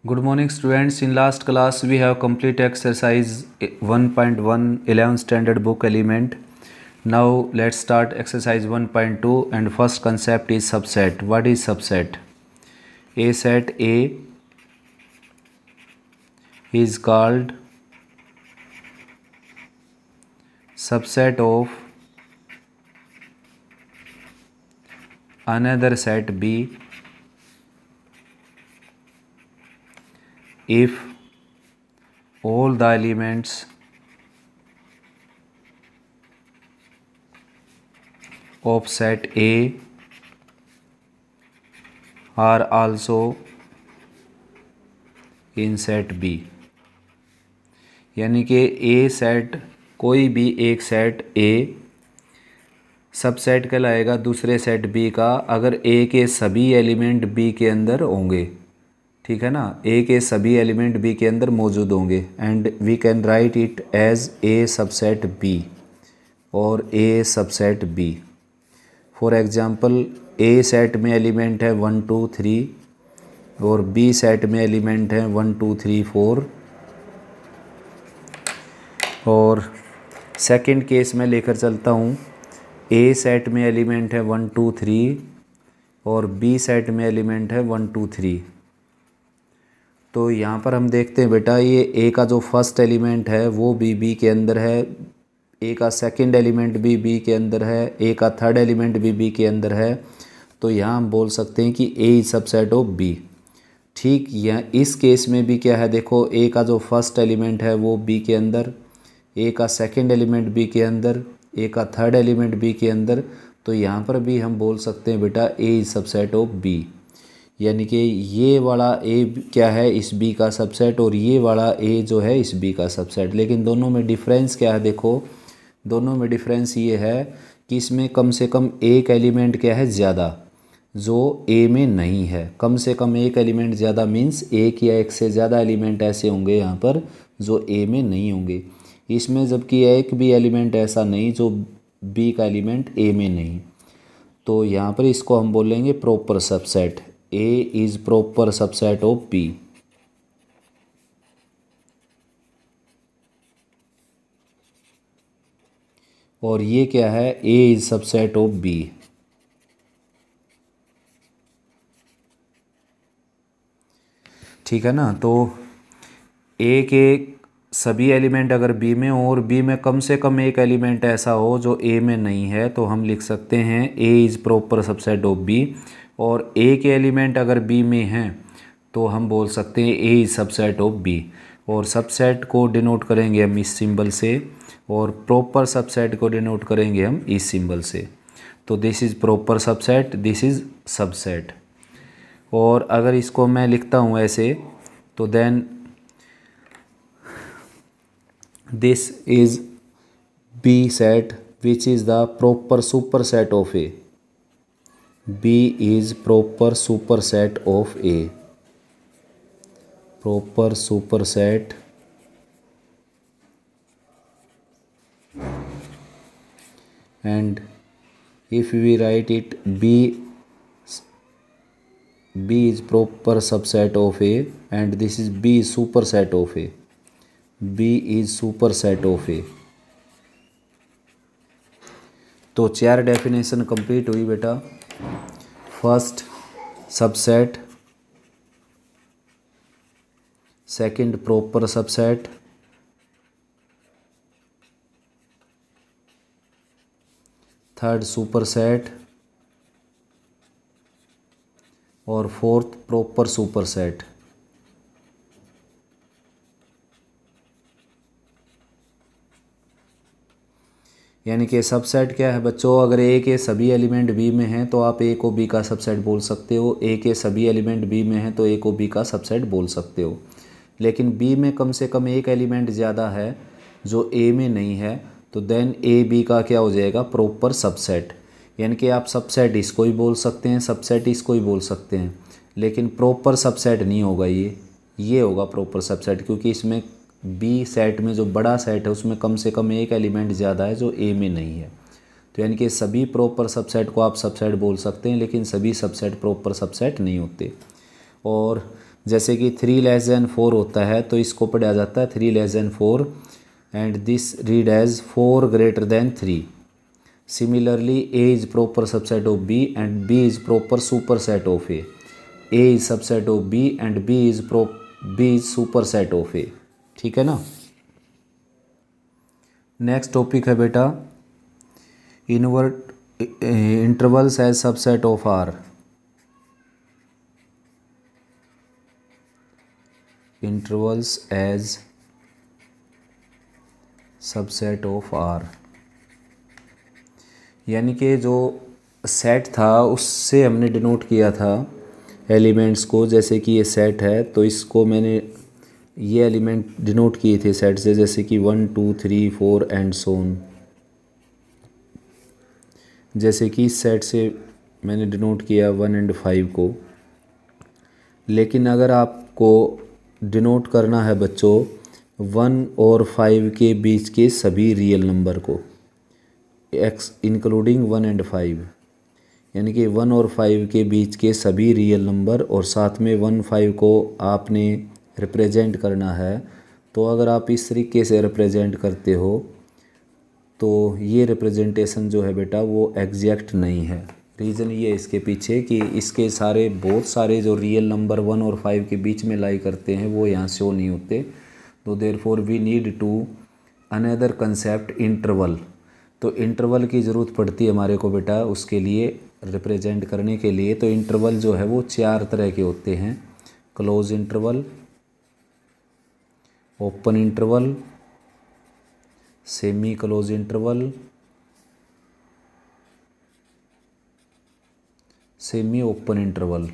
Good morning students. In last class we have complete exercise 1.1 11th standard book element. Now let's start exercise 1.2 and first concept is subset. What is subset? A set A is called subset of another set B if all the elements of set A are also in set B। यानी कि A set, कोई भी एक set A subset कहलाएगा दूसरे set B का अगर A के सभी एलिमेंट B के अंदर होंगे। ठीक है ना, A के सभी एलिमेंट B के अंदर मौजूद होंगे and we can write it as A subset B और A subset B। For example A set में एलिमेंट है 1 2 3 और B सेट में एलिमेंट है 1 2 3 4 और सेकंड केस में लेकर चलता हूँ। A सेट में एलिमेंट है 1 2 3 और B सेट में एलिमेंट है 1 2 3। तो यहाँ पर हम देखते हैं बेटा, ये A का जो फर्स्ट एलिमेंट है वो B के अंदर है, A का सेकंड एलिमेंट भी B के अंदर है, A का थर्ड एलिमेंट भी B के अंदर है। तो यहाँ हम बोल सकते हैं कि A is subset of B। ठीक, या इस केस में भी क्या है, देखो A का जो फर्स्ट एलिमेंट है वो B के अंदर, A का सेकंड एलिमेंट B के अंदर, A का थर्ड एलिमेंट B के अंदर। तो यहाँ पर भी हम बोल सकते हैं बेटा A is subset of B। यानी कि ये वाला A क्या है, इस B का सबसेट और ये वाला A जो है इस B का सबसेट। लेकिन दोनों में डिफरेंस क्या है, देखो दोनों में डिफरेंस ये है कि इसमें कम से कम एक एलिमेंट क्या है ज़्यादा जो A में नहीं है। कम से कम एक एलिमेंट ज़्यादा मीन्स एक या एक से ज़्यादा एलिमेंट ऐसे होंगे यहाँ पर जो A में नहीं होंगे इसमें, जबकि एक भी एलिमेंट ऐसा नहीं जो B का एलिमेंट A में नहीं। तो यहाँ पर इसको हम बोलेंगे proper subset. A is proper subset of B। और ये क्या है, A is subset of B। ठीक है ना, तो A के सभी एलिमेंट अगर B में हो और B में कम से कम एक एलिमेंट ऐसा हो जो A में नहीं है तो हम लिख सकते हैं A is proper subset of B। और A के एलिमेंट अगर B में हैं तो हम बोल सकते हैं A is subset of B। और सबसेट को डिनोट करेंगे हम इस सिंबल से और प्रॉपर सबसेट को डिनोट करेंगे हम इस सिंबल से। तो this is proper subset, this is subset. और अगर इसको मैं लिखता हूँ ऐसे तो then this is B set which is the proper superset of A। B is proper superset of A, proper superset and if we write it B is proper subset of A and this is B is superset of A। B is superset of A. तो 4 definition complete हुई बेटा। First subset, second proper subset, third superset और fourth proper superset. यानी कि subset क्या है बच्चों, अगर A के सभी एलिमेंट B में हैं तो आप A को B का सबसेट बोल सकते हो। A के सभी एलिमेंट B में हैं तो A को B का सबसेट बोल सकते हो। लेकिन B में कम से कम एक एलिमेंट ज़्यादा है जो A में नहीं है तो देन A B का क्या हो जाएगा, प्रॉपर सबसेट। यानी कि आप सबसेट इसको ही बोल सकते हैं, सबसेट इसको ही बोल सकते हैं, लेकिन प्रॉपर सबसेट नहीं होगा ये होगा प्रॉपर सबसेट, क्योंकि इसमें B सेट में जो बड़ा सेट है उसमें कम से कम एक एलिमेंट ज़्यादा है जो A में नहीं है। तो यानी कि सभी प्रॉपर सबसेट को आप सबसेट बोल सकते हैं लेकिन सभी सबसेट प्रॉपर सबसेट नहीं होते। और जैसे कि 3<4 होता है तो इसको पढ़ा जाता है 3 4 and this read as 4 3। Similarly A is proper subset of B and B is proper superset of A is subset of B and B is superset of A. ठीक है ना। नेक्स्ट टॉपिक है बेटा invert intervals as subset of R. Intervals as subset of R यानी कि जो set था उससे हमने डिनोट किया था एलिमेंट्स को। जैसे कि ये सेट है तो इसको मैंने ये एलिमेंट डिनोट किए थे सेट से, जैसे कि 1 2 3 4 एंड सो ऑन। जैसे कि इस सेट से मैंने डिनोट किया 1 एंड 5 को। लेकिन अगर आपको डिनोट करना है बच्चों 1 और 5 के बीच के सभी रियल नंबर को, एक्स इंक्लूडिंग 1 एंड 5, यानी कि 1 और 5 के बीच के सभी रियल नंबर और साथ में 1 5 को आपने रिप्रेजेंट करना है, तो अगर आप इस तरीके से रिप्रेजेंट करते हो तो ये रिप्रेजेंटेशन जो है बेटा वो एग्जैक्ट नहीं है। रीज़न ये है इसके पीछे कि इसके सारे बहुत सारे जो रियल नंबर 1 और 5 के बीच में लाई करते हैं वो यहाँ शो नहीं होते। तो therefore we need to another concept interval. तो इंटरवल की ज़रूरत पड़ती है हमारे को बेटा उसके लिए रिप्रेजेंट करने के लिए। तो इंटरवल जो है वो 4 तरह के होते हैं, close interval, open interval, semi close interval, semi open interval.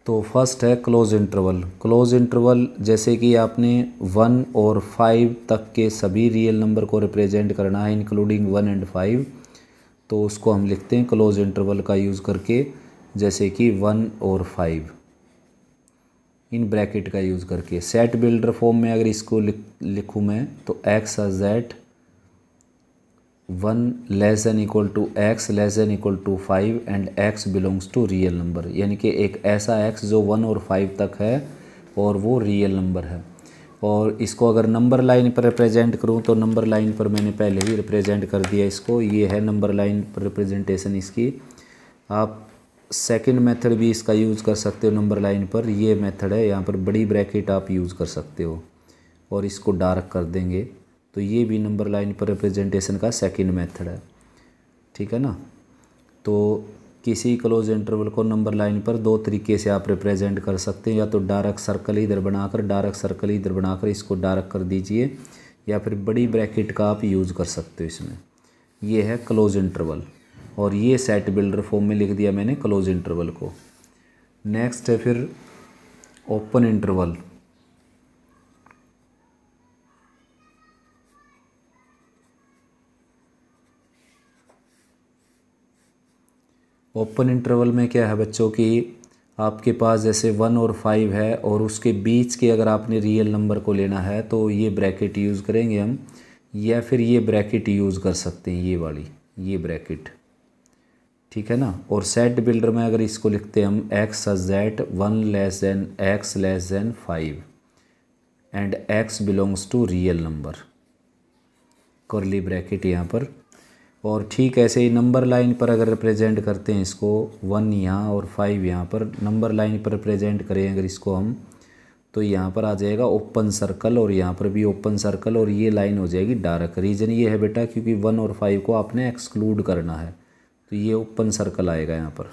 तो फर्स्ट है क्लोज इंटरवल। क्लोज इंटरवल जैसे कि आपने 1 और 5 तक के सभी रियल नंबर को रिप्रेजेंट करना है इंक्लूडिंग 1 एंड 5, तो उसको हम लिखते हैं क्लोज इंटरवल का यूज़ करके, जैसे कि 1 और 5 इन ब्रैकेट का यूज़ करके। सेट बिल्डर फॉर्म में अगर इसको लिखूँ मैं तो x as that 1 less than equal to x less than equal to 5 and x belongs to real number, यानी कि एक ऐसा एक्स जो 1 और 5 तक है और वो रियल नंबर है। और इसको अगर नंबर लाइन पर रिप्रेजेंट करूँ तो नंबर लाइन पर मैंने पहले ही रिप्रेजेंट कर दिया इसको, ये है नंबर लाइन पर रिप्रेजेंटेशन इसकी। आप सेकंड मेथड भी इसका यूज़ कर सकते हो नंबर लाइन पर, ये मेथड है, यहाँ पर बड़ी ब्रैकेट आप यूज़ कर सकते हो और इसको डार्क कर देंगे, तो ये भी नंबर लाइन पर रिप्रेजेंटेशन का सेकंड मेथड है। ठीक है ना। तो किसी क्लोज इंटरवल को नंबर लाइन पर 2 तरीके से आप रिप्रेजेंट कर सकते हैं, या तो डार्क सर्कल इधर बनाकर, डार्क सर्कल इधर बनाकर इसको डार्क कर दीजिए, या फिर बड़ी ब्रैकेट का आप यूज़ कर सकते हो इसमें। ये है क्लोज इंटरवल और ये सेट बिल्डर फॉर्म में लिख दिया मैंने क्लोज इंटरवल को। नेक्स्ट है फिर ओपन इंटरवल। ओपन इंटरवल में क्या है बच्चों कि आपके पास जैसे 1 और 5 है और उसके बीच के अगर आपने रियल नंबर को लेना है तो ये ब्रैकेट यूज़ करेंगे हम, या फिर ये ब्रैकेट यूज़ कर सकते हैं, ये वाली ये ब्रैकेट। ठीक है ना। और सेट बिल्डर में अगर इसको लिखते हैं हम x such that 1 less than x less than 5 and x belongs to real number, curly bracket यहाँ पर। और ठीक ऐसे ही नंबर लाइन पर अगर रिप्रेजेंट करते हैं इसको 1 यहाँ और 5 यहाँ पर, नंबर लाइन पर रिप्रेजेंट करें अगर इसको हम, तो यहाँ पर आ जाएगा ओपन सर्कल और यहाँ पर भी ओपन सर्कल और ये लाइन हो जाएगी डार्क। रीज़न ये है बेटा क्योंकि 1 और 5 को आपने एक्सक्लूड करना है, तो ये ओपन सर्कल आएगा यहाँ पर।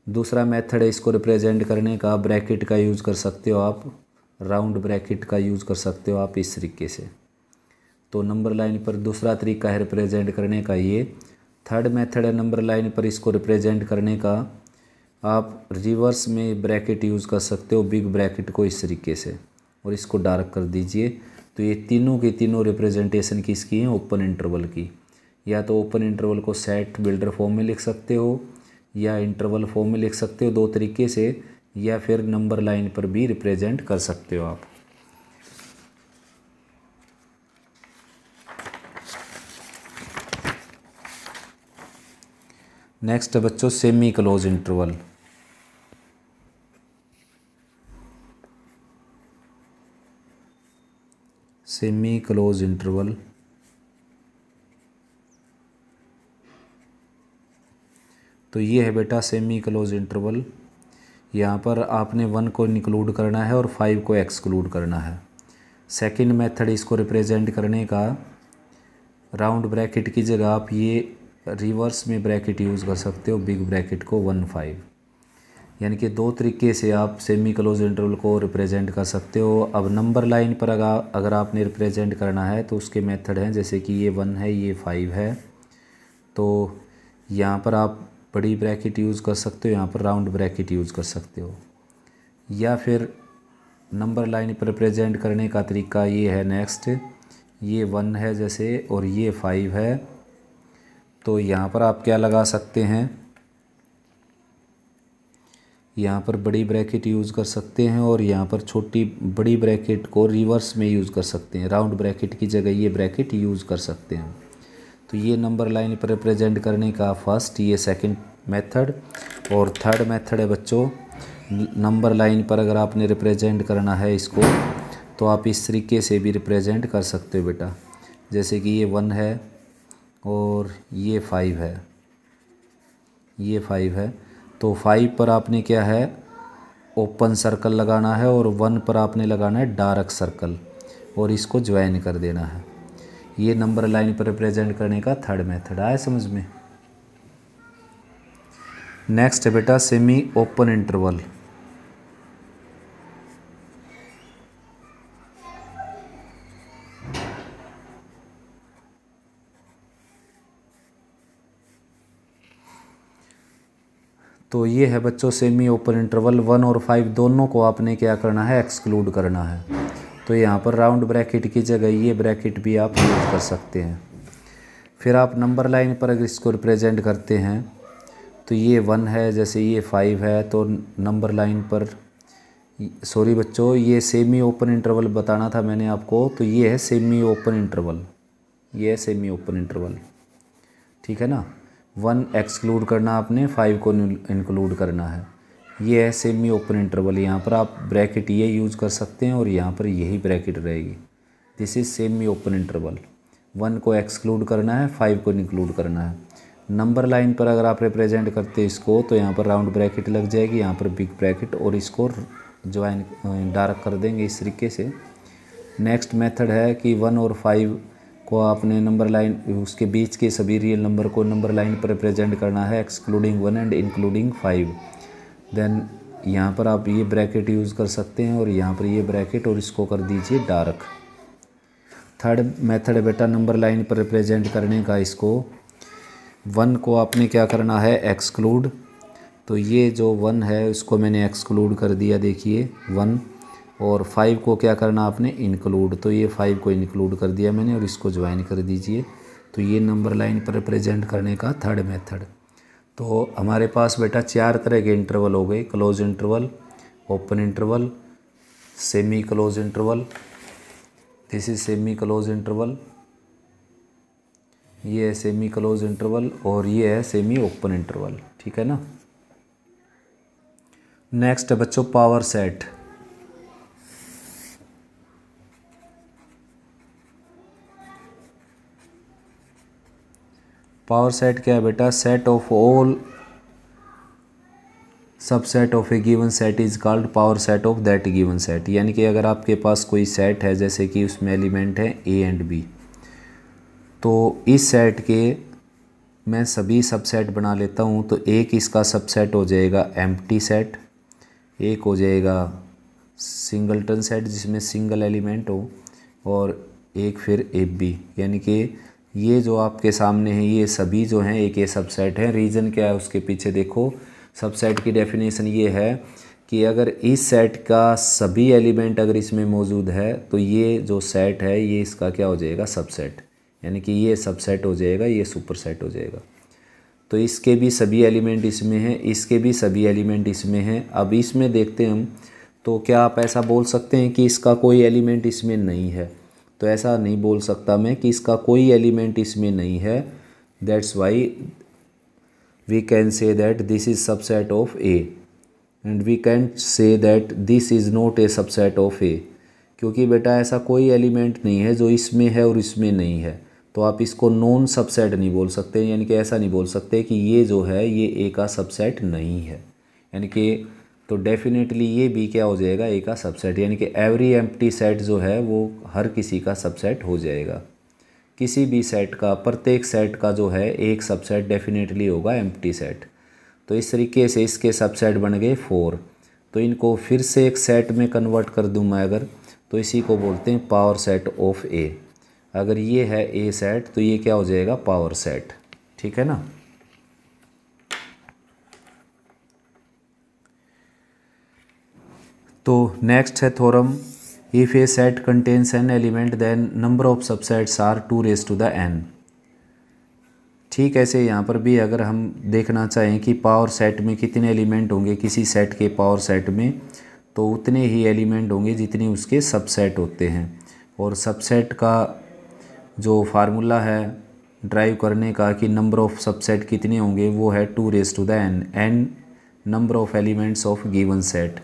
दूसरा मेथड है इसको रिप्रेजेंट करने का, ब्रैकेट का यूज़ कर सकते हो आप, राउंड ब्रैकेट का यूज़ कर सकते हो आप इस तरीके से। तो नंबर लाइन पर दूसरा तरीका है रिप्रेजेंट करने का ये। थर्ड मेथड है नंबर लाइन पर इसको रिप्रेजेंट करने का, आप रिवर्स में ब्रैकेट यूज़ कर सकते हो, बिग ब्रैकेट को इस तरीके से, और इसको डार्क कर दीजिए। तो ये तीनों की तीनों रिप्रेजेंटेशन किसकी हैं, ओपन इंटरवल की। या तो ओपन इंटरवल को सेट बिल्डर फॉर्म में लिख सकते हो या इंटरवल फॉर्म में लिख सकते हो, 2 तरीके से, या फिर नंबर लाइन पर भी रिप्रेजेंट कर सकते हो आप। नेक्स्ट है बच्चों semi close interval. Semi close interval तो ये है बेटा सेमी क्लोज इंटरवल। यहाँ पर आपने 1 को इंक्लूड करना है और 5 को एक्सक्लूड करना है। सेकंड मेथड इसको रिप्रेजेंट करने का, राउंड ब्रैकेट की जगह आप ये रिवर्स में ब्रैकेट यूज़ कर सकते हो, बिग ब्रैकेट को 1 5। यानी कि दो तरीके से आप सेमी क्लोज इंटरवल को रिप्रेजेंट कर सकते हो। अब नंबर लाइन पर अगर आपने रिप्रेजेंट करना है तो उसके मेथड हैं, जैसे कि ये 1 है, ये 5 है, तो यहाँ पर आप बड़ी ब्रैकेट यूज़ कर सकते हो, यहाँ पर राउंड ब्रैकेट यूज़ कर सकते हो। या फिर नंबर लाइन पर रिप्रेजेंट करने का तरीका ये है, नेक्स्ट ये 1 है जैसे और ये 5 है, तो यहाँ पर आप क्या लगा सकते हैं, यहाँ पर बड़ी ब्रैकेट यूज़ कर सकते हैं और यहाँ पर छोटी बड़ी ब्रैकेट को रिवर्स में यूज़ कर सकते हैं। राउंड ब्रैकेट की जगह ये ब्रैकेट यूज़ कर सकते हैं। तो ये नंबर लाइन पर रिप्रेजेंट करने का फर्स्ट, ये सेकंड मेथड। और थर्ड मेथड है बच्चों, नंबर लाइन पर अगर आपने रिप्रेजेंट करना है इसको तो आप इस तरीके से भी रिप्रेजेंट कर सकते हो बेटा। जैसे कि ये 1 है और ये 5 है, ये 5 है, तो 5 पर आपने क्या है, ओपन सर्कल लगाना है और 1 पर आपने लगाना है डार्क सर्कल और इसको ज्वाइन कर देना है। ये नंबर लाइन पर रिप्रेजेंट करने का थर्ड मेथड आया समझ में। नेक्स्ट है बेटा सेमी ओपन इंटरवल। तो ये है बच्चों सेमी ओपन इंटरवल। 1 और 5 दोनों को आपने क्या करना है, एक्सक्लूड करना है। तो यहाँ पर राउंड ब्रैकेट की जगह ये ब्रैकेट भी आप यूज़ कर सकते हैं। फिर आप नंबर लाइन पर अगर इसको रिप्रेजेंट करते हैं तो ये 1 है जैसे ये 5 है, तो नंबर लाइन पर, सॉरी बच्चों ये सेमी ओपन इंटरवल बताना था मैंने आपको, तो ये है सेमी ओपन इंटरवल, ये है सेमी ओपन इंटरवल, ठीक है ना। 1 एक्सक्लूड करना आपने, 5 को इंक्लूड करना है। ये है सेमी ओपन इंटरवल। यहाँ पर आप ब्रैकेट ये यूज़ कर सकते हैं और यहाँ पर यही ब्रैकेट रहेगी। This is semi open interval. 1 को एक्सक्लूड करना है, 5 को इंक्लूड करना है। नंबर लाइन पर अगर आप रिप्रेजेंट करते हैं इसको तो यहाँ पर राउंड ब्रैकेट लग जाएगी, यहाँ पर बिग ब्रैकेट, और इसको ज्वाइन डार्क कर देंगे इस तरीके से। नेक्स्ट मेथड है कि 1 और 5 को आपने नंबर लाइन, उसके बीच के सभी रियल नंबर को नंबर लाइन पर रिप्रेजेंट करना है, एक्सक्लूडिंग 1 एंड इंक्लूडिंग 5। देन यहाँ पर आप ये ब्रैकेट यूज़ कर सकते हैं और यहाँ पर ये ब्रैकेट, और इसको कर दीजिए डार्क। थर्ड मेथड है बेटा नंबर लाइन पर रिप्रेजेंट करने का, इसको 1 को आपने क्या करना है, एक्सक्लूड। तो ये जो 1 है उसको मैंने एक्सक्लूड कर दिया, देखिए 1। और 5 को क्या करना आपने, इंक्लूड। तो ये 5 को इंक्लूड कर दिया मैंने और इसको ज्वाइन कर दीजिए। तो ये नंबर लाइन पर रिप्रेजेंट करने का थर्ड मेथड। तो हमारे पास बेटा 4 तरह के इंटरवल हो गए, close interval, open interval, semi close interval, this is semi close interval, ये है सेमी क्लोज इंटरवल, और ये है सेमी ओपन इंटरवल, ठीक है ना। नेक्स्ट है बच्चों पावर सेट। पावर सेट क्या है बेटा, set of all subset of A given set is called power set of that given set. यानी कि अगर आपके पास कोई सेट है, जैसे कि उसमें एलिमेंट है ए एंड बी, तो इस सेट के मैं सभी सबसेट बना लेता हूँ। तो एक इसका सबसेट हो जाएगा एम्प्टी सेट, एक हो जाएगा सिंगलटन सेट जिसमें सिंगल एलिमेंट हो, और एक फिर ए बी। यानी कि ये जो आपके सामने है ये सभी जो हैं एक ये सबसेट है। रीज़न क्या है उसके पीछे देखो, सबसेट की डेफिनेशन ये है कि अगर इस सेट का सभी एलिमेंट अगर इसमें मौजूद है तो ये जो सेट है ये इसका क्या हो जाएगा, सबसेट। यानी कि ये सबसेट हो जाएगा, ये सुपरसेट हो जाएगा। तो इसके भी सभी एलिमेंट इसमें हैं, इसके भी सभी एलिमेंट इसमें हैं। अब इसमें देखते हैं हम, तो क्या आप ऐसा बोल सकते हैं कि इसका कोई एलिमेंट इसमें नहीं है? तो ऐसा नहीं बोल सकता मैं कि इसका कोई एलिमेंट इसमें नहीं है। That's why we can say that this is subset of A, and we can't say that this is not a subset of A, क्योंकि बेटा ऐसा कोई एलिमेंट नहीं है जो इसमें है और इसमें नहीं है, तो आप इसको नॉन सबसेट नहीं बोल सकते, यानी कि ऐसा नहीं बोल सकते कि ये जो है ये ए का सबसेट नहीं है, यानी कि तो डेफिनेटली ये भी क्या हो जाएगा, ए का सबसेट, यानी कि एवरी एम्प्टी सेट जो है वो हर किसी का सबसेट हो जाएगा। किसी भी सेट का, प्रत्येक सेट का जो है एक सबसेट डेफिनेटली होगा एम्प्टी सेट। तो इस तरीके से इसके सबसेट बन गए 4। तो इनको फिर से एक सेट में कन्वर्ट कर दूं मैं अगर, तो इसी को बोलते हैं पावर सेट ऑफ ए। अगर ये है ए सेट तो ये क्या हो जाएगा, पावर सेट। ठीक है ना। तो नेक्स्ट है theorem, if a set contains n element then number of subsets are 2n। ठीक ऐसे यहाँ पर भी अगर हम देखना चाहें कि पावर सेट में कितने एलिमेंट होंगे किसी सेट के पावर सेट में, तो उतने ही एलिमेंट होंगे जितने उसके सबसेट होते हैं। और सबसेट का जो फार्मूला है ड्राइव करने का कि नंबर ऑफ सबसेट कितने होंगे, वो है 2n, n number of elements of given set,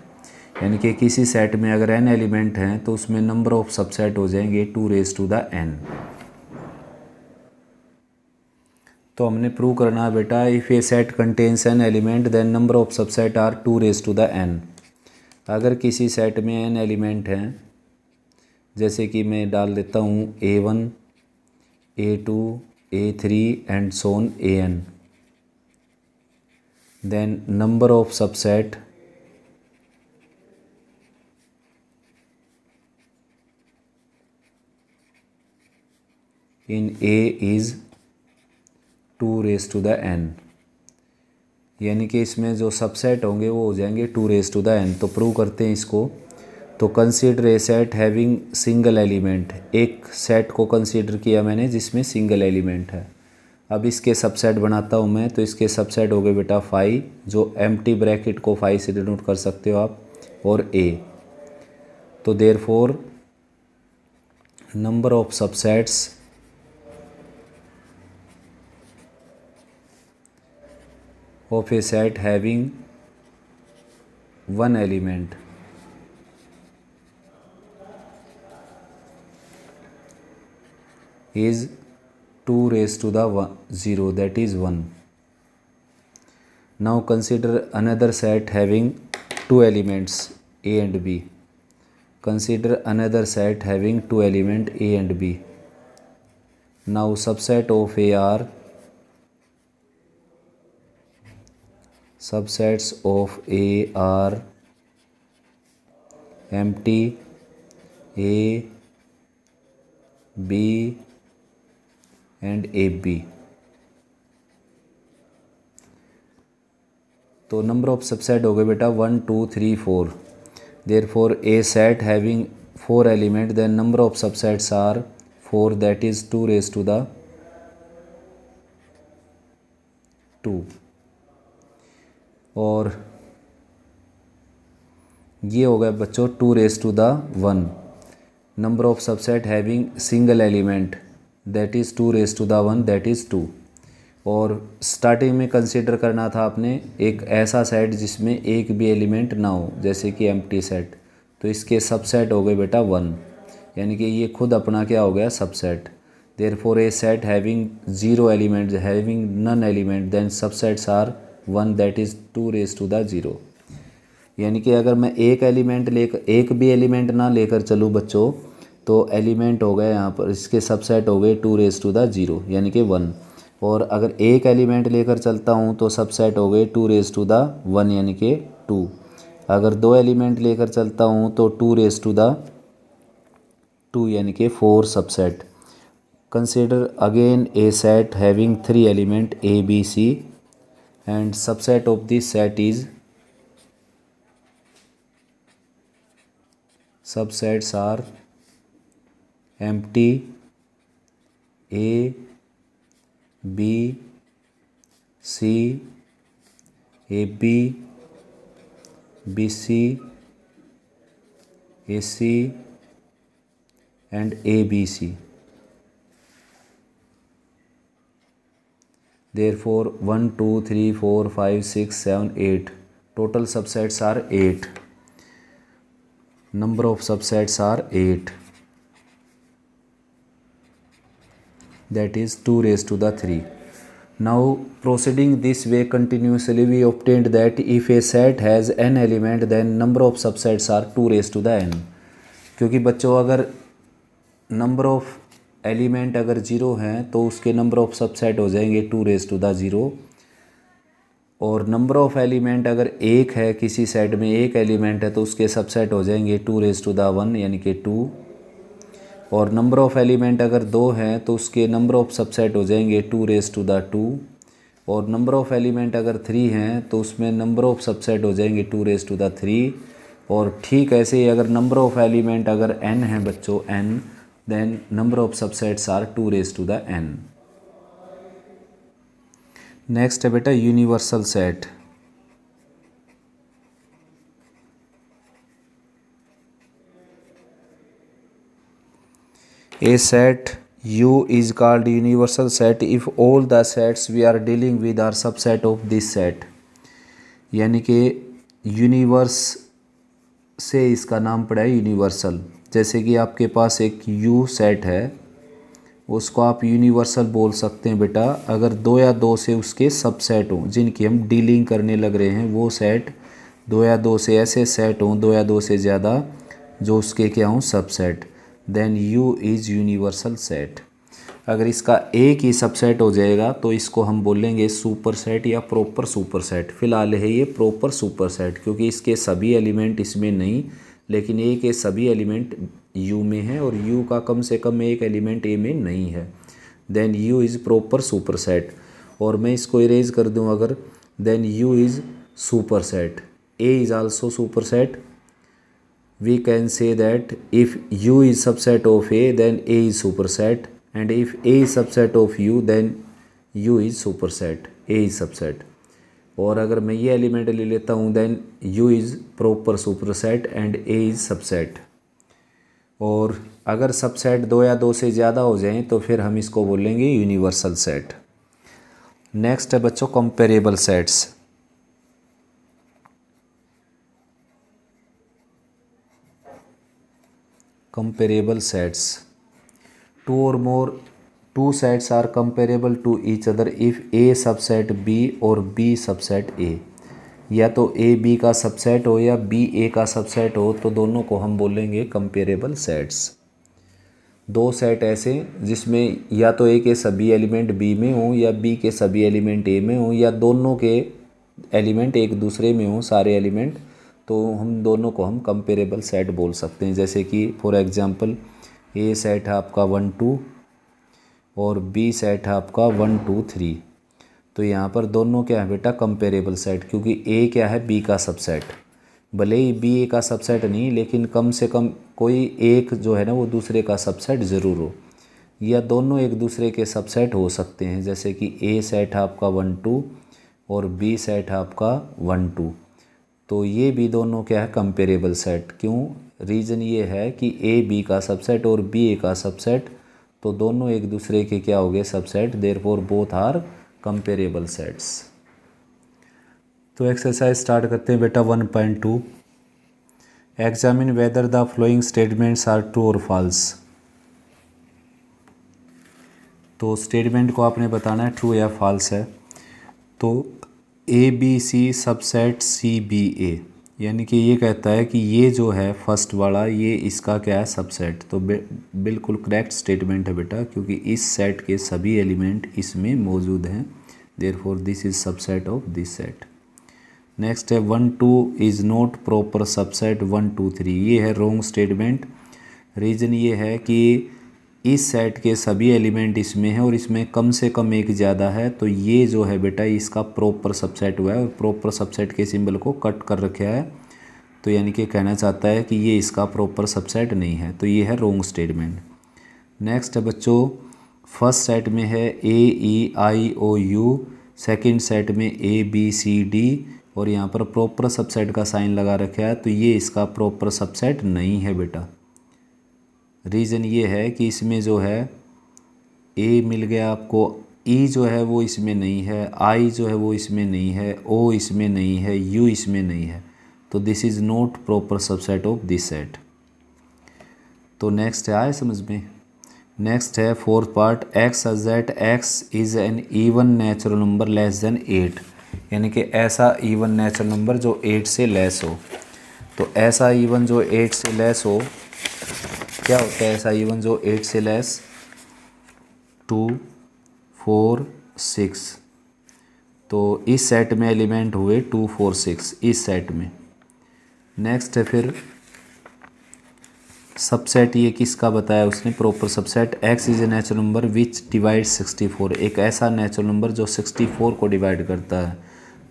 यानी कि किसी सेट में अगर n एलिमेंट हैं तो उसमें नंबर ऑफ सबसेट हो जाएंगे 2n। तो हमने प्रूव करना है बेटा, if a set contains n element then number of subset are 2n। अगर किसी सेट में n एलिमेंट हैं, जैसे कि मैं डाल देता हूँ A1 A2 A3 and so on an, then number of subset in A is 2n, यानी कि इसमें जो सबसेट होंगे वो हो जाएंगे 2n। तो प्रूव करते हैं इसको। तो consider a set having single element, एक सेट को कंसीडर किया मैंने जिसमें सिंगल एलिमेंट है। अब इसके सबसेट बनाता हूँ मैं, तो इसके सबसेट हो गए बेटा 5, जो एम्प्टी ब्रैकेट को 5 से डिनोट कर सकते हो आप, और ए। तो therefore number of subsets of a set having one element is 2 0, that is 1. Now consider another set having two elements a and b. Consider another set having two elements a and b. Now subset of a are subsets of A are empty A, B and AB। तो number of subset हो गए बेटा 1 2 3 4। Therefore a set having 4 element then number of subsets are 4, that is 2 और ये हो गया बच्चों 2 number of subset having single element, that is 2 that is 2। और स्टार्टिंग में कंसीडर करना था आपने एक ऐसा सेट जिसमें एक भी एलिमेंट ना हो, जैसे कि एम्प्टी सेट, तो इसके सबसेट हो गए बेटा 1, यानी कि ये खुद अपना क्या हो गया, subset. Therefore a set having 0 element having none element then subsets are 1, that is 2 यानी कि अगर मैं एक भी एलिमेंट ना लेकर चलूँ बच्चों, तो एलिमेंट हो गए यहाँ पर इसके सबसेट हो गए 2 यानी कि 1। और अगर एक एलिमेंट लेकर चलता हूँ तो सबसेट हो गए 2 यानी कि 2। अगर 2 एलिमेंट लेकर चलता हूँ तो 2 यानी कि 4 subset. Consider again A set having 3 element A B C and subset of this set is, subsets are empty A, B, C, AB, BC, AC and ABC। therefore 1 2 3 4 5 6 7 8 total subsets are 8. Number of subsets are 8, that is 2 raised to the 3. Now proceeding this way continuously, we obtained that if a set has n element then number of subsets are 2 raised to the n. क्योंकि बच्चों अगर number of element अगर 0 हैं तो उसके number of subset हो जाएंगे 2 raise to the 0, और नंबर ऑफ एलिमेंट अगर 1 है, किसी सेट में 1 एलिमेंट है तो उसके सबसेट हो जाएंगे 2 रेज टू द 1 यानी कि 2, और नंबर ऑफ एलिमेंट अगर 2 हैं तो उसके नंबर ऑफ सबसेट हो जाएंगे 2 रेज टू द 2, और नंबर ऑफ एलिमेंट अगर 3 हैं तो उसमें नंबर ऑफ सबसेट हो जाएंगे 2 रेज टू द 3, और ठीक ऐसे ही अगर नंबर ऑफ एलिमेंट अगर n है बच्चों n, then number of subsets are 2 raised to the n. Next है बेटा universal set. A set U is called universal set if all the sets we are dealing with are subset of this set. यानी कि universe से इसका नाम पड़ा है universal. जैसे कि आपके पास एक U सेट है, उसको आप यूनिवर्सल बोल सकते हैं बेटा अगर 2 या 2 से उसके सबसेट हों जिनकी हम डीलिंग करने लग रहे हैं, वो सेट 2 या 2 से ऐसे सेट हों 2 या 2 से ज़्यादा जो उसके क्या हों subset, then U is universal set. अगर इसका एक ही सबसेट हो जाएगा तो इसको हम बोलेंगे सुपर सेट या प्रॉपर सुपर सेट. फ़िलहाल है ये प्रॉपर सुपर सेट क्योंकि इसके सभी एलिमेंट इसमें नहीं, लेकिन ए के सभी एलिमेंट U में है और U का कम से कम एक एलिमेंट A में नहीं है, then U is proper superset. और मैं इसको इरेज कर दूं अगर, then U is superset, A is also superset. We can say that if U is subset of A then A is superset, and if A is subset of U then U is superset, A is subset. और अगर मैं ये element ले लेता हूँ then U is proper superset and A is subset. और अगर subset 2 या 2 से ज़्यादा हो जाएं तो फिर हम इसको बोलेंगे यूनिवर्सल सेट. नेक्स्ट है बच्चों comparable sets. Comparable sets, 2 or more 2 sets are comparable to each other if A subset B और B सबसेट A. या तो A B का सबसेट हो या B A का सबसेट हो तो दोनों को हम बोलेंगे कंपेरेबल सेट्स. 2 सेट ऐसे जिसमें या तो A के सभी एलिमेंट B में हों या B के सभी एलिमेंट A में हों या दोनों के एलिमेंट एक दूसरे में हों सारे एलिमेंट, तो हम दोनों को हम कंपेरेबल सेट बोल सकते हैं. जैसे कि फॉर एग्जांपल A सेट है आपका 1 2 और B सेट है आपका 1 2 3. तो यहाँ पर दोनों क्या है बेटा कंपेरेबल सेट, क्योंकि A क्या है B का सबसेट. भले ही B A का सबसेट नहीं, लेकिन कम से कम कोई एक जो है ना वो दूसरे का सबसेट ज़रूर हो, या दोनों एक दूसरे के सबसेट हो सकते हैं. जैसे कि A सेट है आपका 1 2 और B सेट है आपका 1 2. तो ये भी दोनों क्या है कंपेरेबल सेट. क्यों? रीज़न ये है कि A B का सबसेट और B A का सबसेट, तो दोनों एक दूसरे के क्या हो गए subset, therefore both are comparable sets. तो एक्सरसाइज स्टार्ट करते हैं बेटा 1.2. Examine whether the following statements are true और फॉल्स. तो स्टेटमेंट को आपने बताना है ट्रू या फॉल्स है. तो A B C subset C B A, यानी कि ये कहता है कि ये जो है फर्स्ट वाला ये इसका क्या है सबसेट. तो बिल्कुल करेक्ट स्टेटमेंट है बेटा, क्योंकि इस सेट के सभी एलिमेंट इसमें मौजूद हैं, therefore this is subset of this set. Next है 1 2 इज़ नॉट प्रॉपर सबसेट 1 2 3. ये है रॉन्ग स्टेटमेंट. रीज़न ये है कि इस सेट के सभी एलिमेंट इसमें हैं और इसमें कम से कम एक ज़्यादा है, तो ये जो है बेटा इसका प्रॉपर सबसेट हुआ है और प्रॉपर सबसेट के सिंबल को कट कर रखा है, तो यानी कि कहना चाहता है कि ये इसका प्रॉपर सबसेट नहीं है. तो ये है रॉन्ग स्टेटमेंट. नेक्स्ट है बच्चों फर्स्ट सेट में है A E I O U, second set में A B C D और यहाँ पर प्रॉपर सबसेट का साइन लगा रखा है, तो ये इसका प्रॉपर सबसेट नहीं है बेटा. रीज़न ये है कि इसमें जो है A मिल गया आपको ई जो है वो इसमें नहीं है, आई जो है वो इसमें नहीं है, ओ इसमें नहीं है, यू इसमें नहीं है, तो this is not proper subset of this set. तो नेक्स्ट है, आए समझ में। नेक्स्ट है fourth part, x such that x is an even natural number less than 8, यानी कि ऐसा इवन नेचुरल नंबर जो 8 से लेस हो। तो ऐसा इवन जो 8 से लेस हो, क्या होता है ऐसा इवन जो 8 से लेस? 2 4 6। तो इस सेट में एलिमेंट हुए 2 4 6 इस सेट में। नेक्स्ट है फिर सबसेट, ये किसका बताया उसने? Proper subset, x is a natural number which divide 64, एक ऐसा नेचुरल नंबर जो 64 को डिवाइड करता है।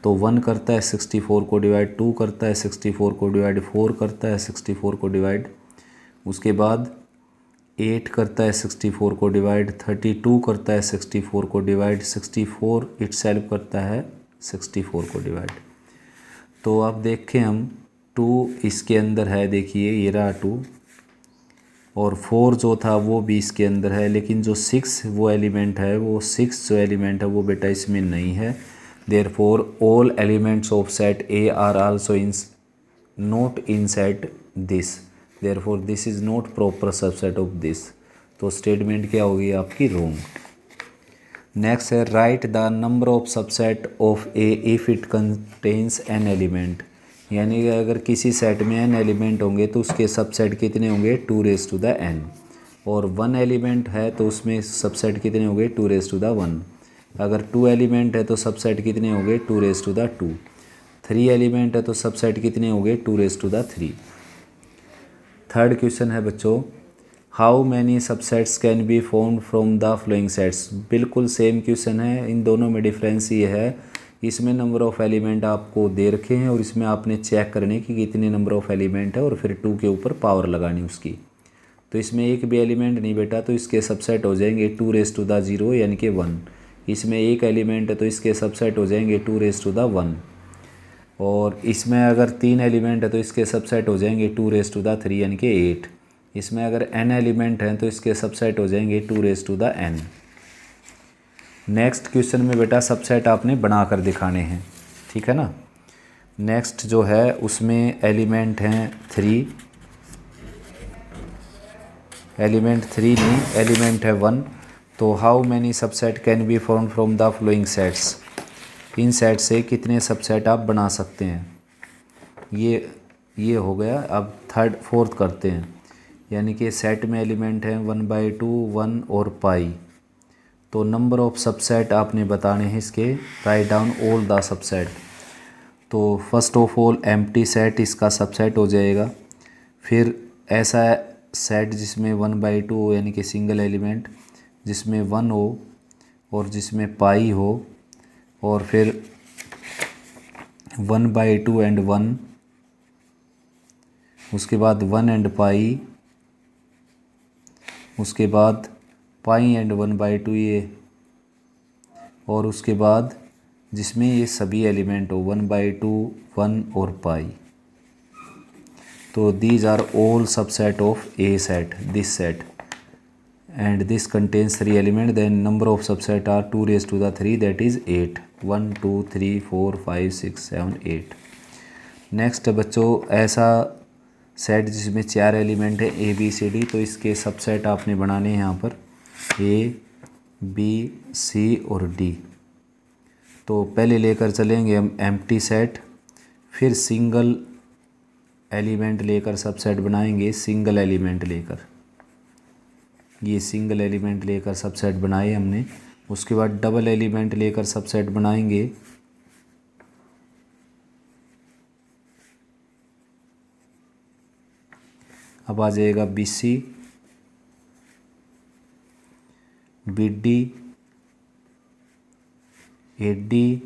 तो 1 करता है 64 को डिवाइड, 2 करता है 64 को डिवाइड, 4 करता है 64 को डिवाइड, उसके बाद 8 करता है 64 को डिवाइड, 32 करता है 64 को डिवाइड, 64 इटसेल्फ करता है 64 को डिवाइड। तो अब देखें हम 2 इसके अंदर है, देखिए ये रहा 2, और 4 जो था वो भी इसके अंदर है, लेकिन जो 6 वो एलिमेंट है, वो 6 जो एलिमेंट है वो बेटा इसमें नहीं है। Therefore all elements of set A R also in not in set this, therefore this is not proper subset of this. तो स्टेटमेंट क्या होगी आपकी? रॉन्ग। नेक्स्ट है, write the number of subset of A if it contains n element, यानी कि अगर किसी set में n एलिमेंट होंगे तो उसके सबसेट कितने होंगे? 2 रेज़ टू द n। और 1 एलिमेंट है तो उसमें सबसेट कितने होंगे? 2 रेज़ टू द 1। अगर 2 एलिमेंट है तो सबसेट कितने होंगे? 2 रेज़ टू द 2। 3 एलिमेंट है तो सबसेट कितने होंगे? 2 raise to the 3। Third question है बच्चों, how many subsets can be found from the following sets. बिल्कुल सेम क्वेश्चन है, इन दोनों में डिफरेंस ये है, इसमें नंबर ऑफ़ एलिमेंट आपको दे रखे हैं और इसमें आपने चेक करने की कितने नंबर ऑफ़ एलिमेंट है और फिर 2 के ऊपर पावर लगानी उसकी। तो इसमें एक भी एलिमेंट नहीं बेटा, तो इसके सबसेट हो जाएंगे 2 रेज़ टू द 0 यानी कि 1। इसमें एक एलिमेंट है तो इसके सबसेट हो जाएंगे 2 रेज़ टू द 1। और इसमें अगर 3 एलिमेंट है तो इसके सबसेट हो जाएंगे 2 रेज़ टू द 3 यानी कि 8। इसमें अगर n एलिमेंट हैं तो इसके सबसेट हो जाएंगे 2 raise to the n। Next question में बेटा सबसेट आपने बना कर दिखाने हैं, ठीक है ना। नेक्स्ट जो है उसमें एलिमेंट हैं 3, एलिमेंट 3 नहीं, एलिमेंट है 1। तो how many subset can be found from the following sets, in set से कितने सबसेट आप बना सकते हैं? ये हो गया। अब फोर्थ करते हैं, यानी कि सेट में एलिमेंट हैं 1/2, 1 और पाई। तो नंबर ऑफ सबसेट आपने बताने हैं इसके, write down all the subset. तो first of all empty set इसका सबसेट हो जाएगा। फिर ऐसा सेट जिसमें 1/2 हो यानी कि सिंगल एलिमेंट, जिसमें 1 हो और जिसमें पाई हो, और फिर 1/2 एंड 1, उसके बाद 1 एंड पाई, उसके बाद पाई एंड 1/2 ये, और उसके बाद जिसमें ये सभी एलिमेंट हो 1/2, 1 और पाई। तो these are all subset of a set, this set, and this contains 3 element, then number of subset are 2 raise to the 3 that is 8। 1 2 3 4 5 6 7 8। Next बच्चों ऐसा सेट जिसमें 4 एलिमेंट है ए बी सी डी, तो इसके subset आपने बनाने हैं यहाँ पर ए बी सी और डी। तो पहले लेकर चलेंगे हम एम्प्टी सेट, फिर सिंगल एलिमेंट लेकर सबसेट बनाएंगे, सिंगल एलिमेंट लेकर, ये सिंगल एलिमेंट लेकर सबसेट बनाए हमने। उसके बाद डबल एलिमेंट लेकर सबसेट बनाएंगे, अब आ जाएगा B C, B D, A D,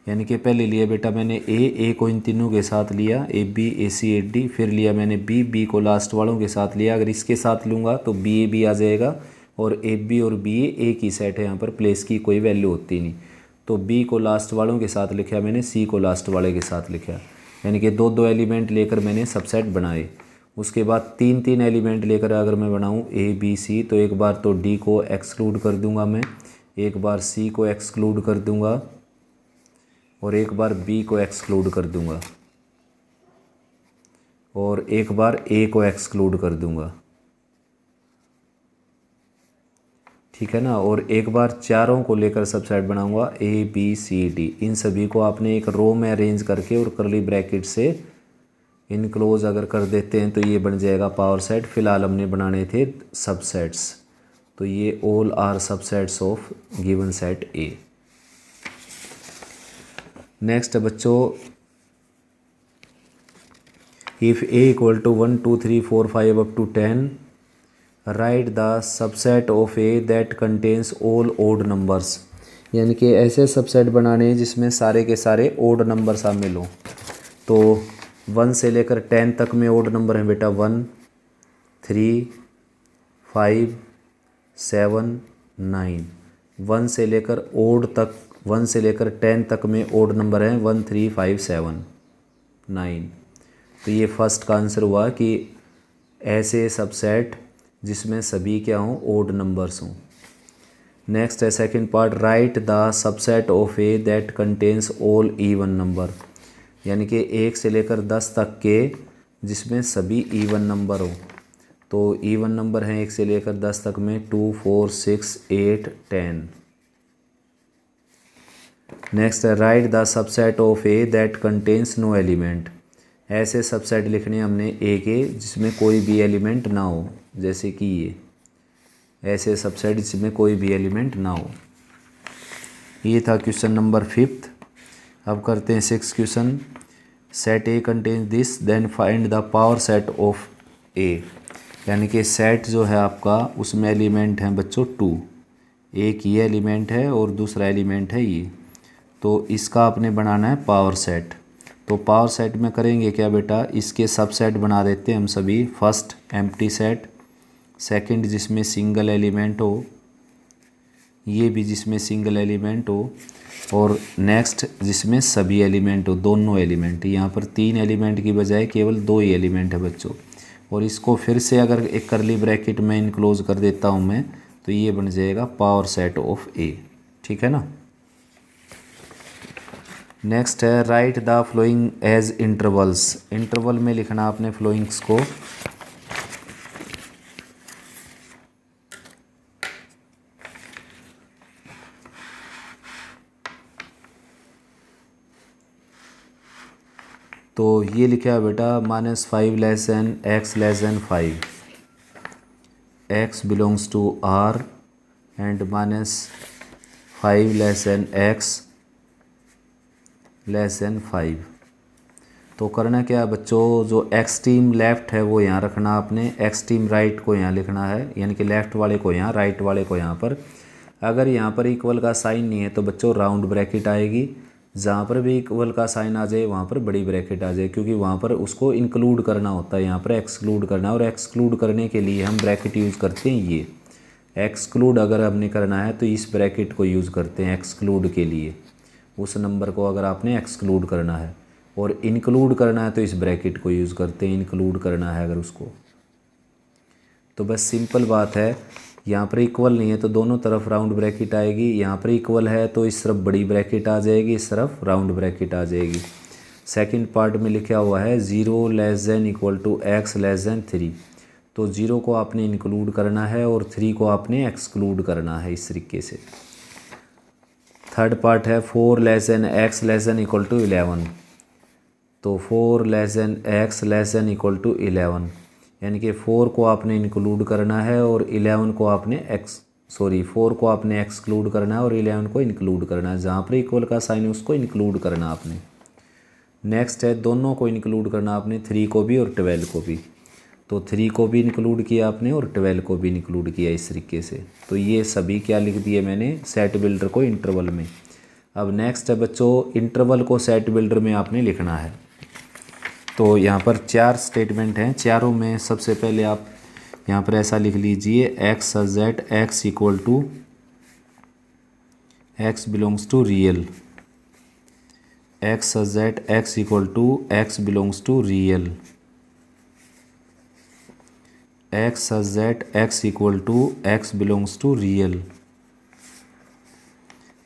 यानी कि पहले लिया बेटा मैंने ए को इन तीनों के साथ लिया, A B A C A D, फिर लिया मैंने बी को लास्ट वालों के साथ लिया। अगर इसके साथ लूँगा तो बी ए बी आ जाएगा, और ए बी और बी ए की सेट है, यहाँ पर प्लेस की कोई वैल्यू होती नहीं। तो बी को लास्ट वालों के साथ लिखा मैंने, सी को लास्ट वाले के साथ लिखा, यानी कि 2 एलिमेंट लेकर मैंने सबसेट बनाए। उसके बाद तीन तीन एलिमेंट लेकर अगर मैं बनाऊँ ए बी सी, तो एक बार तो डी को एक्सक्लूड कर दूंगा मैं, एक बार सी को एक्सक्लूड कर दूंगा और एक बार बी को एक्सक्लूड कर दूंगा और एक बार ए को एक्सक्लूड कर दूंगा, ठीक है ना। और एक बार चारों को लेकर सबसेट बनाऊंगा ए बी सी डी। इन सभी को आपने एक रो में अरेंज करके और करली ब्रैकेट से इनक्लोज अगर कर देते हैं तो ये बन जाएगा पावर सेट। फिलहाल हमने बनाने थे सबसेट्स, तो ये all are subsets of given set A. Next बच्चों, if A equal to 1 2 3 4 5 up to 10, write the subset of A that contains all odd numbers. यानी कि ऐसे सबसेट बनाने हैं जिसमें सारे के सारे ओड नंबर शामिल हों। तो 1 से लेकर 10 तक में ओड नंबर हैं बेटा 1 3 5 7 9। 1 से लेकर ओड तक 1 से लेकर 10 तक में ओड नंबर हैं 1 3 5 7 9। तो ये फर्स्ट का आंसर हुआ कि ऐसे सबसेट जिसमें सभी क्या हों, ओड नंबर्स हों। नेक्स्ट है second part, right the subset of A that contains all even number. यानी कि 1 से लेकर 10 तक के जिसमें सभी इवन नंबर हो। तो इवन नंबर हैं 1 से लेकर 10 तक में 2 4 6 8 10। नेक्स्ट है write the subset of A that contains no element. ऐसे सबसेट लिखने हमने ए के जिसमें कोई भी एलिमेंट ना हो, जैसे कि ये ऐसे सबसेट जिसमें कोई भी एलिमेंट ना हो। ये था क्वेश्चन नंबर 5। अब करते हैं 6 question. Set A contains this then find the power set of A. यानी कि सेट जो है आपका उसमें एलिमेंट हैं बच्चों 2। एक ये एलिमेंट है और दूसरा एलिमेंट है ये। तो इसका आपने बनाना है पावर सेट। तो पावर सेट में करेंगे क्या बेटा, इसके सबसेट बना देते हैं हम सभी। फर्स्ट एम्प्टी सेट, सेकंड जिसमें सिंगल एलिमेंट हो, ये भी जिसमें सिंगल एलिमेंट हो, और नेक्स्ट जिसमें सभी एलिमेंट हो, दोनों एलिमेंट। यहाँ पर 3 एलिमेंट की बजाय केवल 2 ही एलिमेंट है बच्चों। और इसको फिर से अगर एक करली ब्रैकेट में इनक्लोज कर देता हूँ मैं, तो ये बन जाएगा पावर सेट ऑफ ए, ठीक है ना। नेक्स्ट है write the following as intervals. Interval में लिखना आपने फ्लोइंग्स को। तो ये लिखा है बेटा -5 less than x less than 5, x belongs to R and -5 less than x less than 5। तो करना क्या है बच्चों, जो एक्सट्रीम लेफ़्ट है वो यहाँ रखना आपने, एक्सट्रीम राइट को यहाँ लिखना है। यानी कि लेफ़्ट वाले को यहाँ, राइट वाले को यहाँ पर। अगर यहाँ पर इक्वल का साइन नहीं है तो बच्चों राउंड ब्रैकेट आएगी। जहाँ पर भी इक्वल का साइन आ जाए वहाँ पर बड़ी ब्रैकेट आ जाए, क्योंकि वहाँ पर उसको इंक्लूड करना होता है, यहाँ पर एक्सक्लूड करना है। और एक्सक्लूड करने के लिए हम ब्रैकेट यूज़ करते हैं ये। एक्सक्लूड अगर हमने करना है तो इस ब्रैकेट को यूज़ करते हैं एक्सक्लूड के लिए। उस नंबर को अगर आपने एक्सक्लूड करना है, और इंक्लूड करना है तो इस ब्रैकेट को यूज़ करते हैं, इंक्लूड करना है अगर उसको। तो बस सिंपल बात है, यहाँ पर इक्वल नहीं है तो दोनों तरफ राउंड ब्रैकेट आएगी। यहाँ पर इक्वल है तो इस तरफ बड़ी ब्रैकेट आ जाएगी, इस तरफ राउंड ब्रैकेट आ जाएगी। सेकंड पार्ट में लिखा हुआ है 0 less than equal to x less than 3। तो 0 को आपने इंक्लूड करना है और 3 को आपने एक्सक्लूड करना है, इस तरीके से। थर्ड पार्ट है 4 less than x less than equal to 11। तो 4 less than x less than equal to 11, यानी कि 4 को आपने इंक्लूड करना है और 11 को आपने 4 को आपने एक्सक्लूड करना है और 11 को इंक्लूड करना है। जहाँ पर इक्वल का साइन है उसको इंक्लूड करना आपने। नेक्स्ट है दोनों को इंक्लूड करना आपने, 3 को भी और 12 को भी। तो 3 को भी इंक्लूड किया आपने और 12 को भी इंक्लूड किया, इस तरीके से। तो ये सभी क्या लिख दिए मैंने सेट बिल्डर को इंटरवल में। अब नेक्स्ट है बच्चों, इंटरवल को सेट बिल्डर में आपने लिखना है। तो यहाँ पर 4 स्टेटमेंट हैं, चारों में सबसे पहले आप यहाँ पर ऐसा लिख लीजिए x z x equal to x belongs to real, x z x equal to x belongs to real. X such that x equal to x belongs to real,